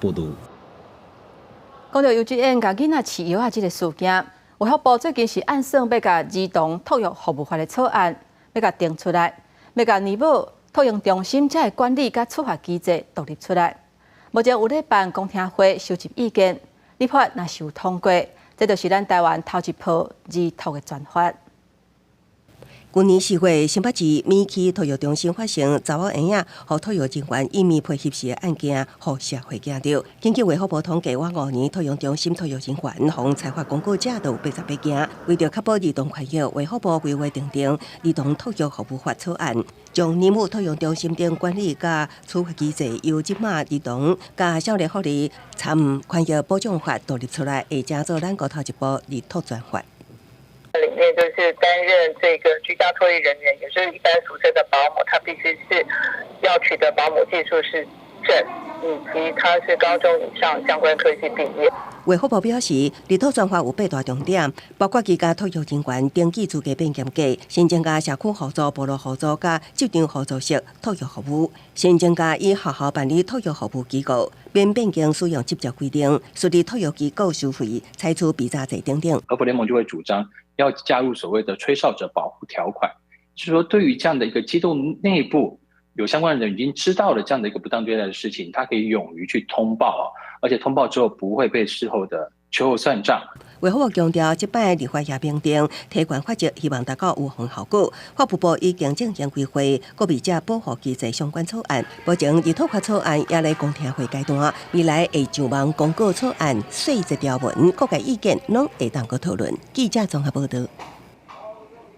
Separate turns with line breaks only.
报道。
讲到幼稚园甲囡仔饲药啊，这个事件，卫福部最近是按算要甲儿童托育服务法的草案要甲定出来，要甲儿母托育中心这个管理甲处罚机制独立出来。目前有咧办公听会收集意见，立法若是有通过，这就是咱台湾头一波儿托的专法。
去年4月，新北市美区托育中心发生查某婴仔和托育人员隐秘配合时的案件，互社会惊到。根据卫福部统计，我5年托育中心托育人员防采罚公告者都有88件。为着确保儿童权益，卫福部规划订定儿童托育服务法草案，将儿母托育中心等管理甲处罚机制由即马儿童甲少年福利参权益保障法独立出来，会加做咱国头一部儿托专法。
里面就是担任这个居家托育人员，也就是一般俗称的保姆，他必须是要取得保姆技术师证，以及他是高中以上相关科系毕业。
卫福部表示，儿托专法有8大重点，包括居家托育人员登记资格变严格，新增加社区互助、部落互助甲集场互助式托育服务，新增加以学校办理托育服务机构，免变更使用执照规定，设立托育机构收费，采取比价制等等。
儿福联盟就会主张要加入所谓的吹哨者保护条款，就是说对于这样的一个机构内部有相关的人已经知道了这样的一个不当对待的事情，他可以勇于去通报，而且通报之后不会被事后的秋后算账。
卫福部强调，这摆立法也明定提悬法则，希望达到有效效果。法务部已经正规划国民者保护机制相关草案，目前儿托法草案也在公听会阶段，未来会上网公告草案细则条文，各界意见拢会当个讨论。记者综合报道。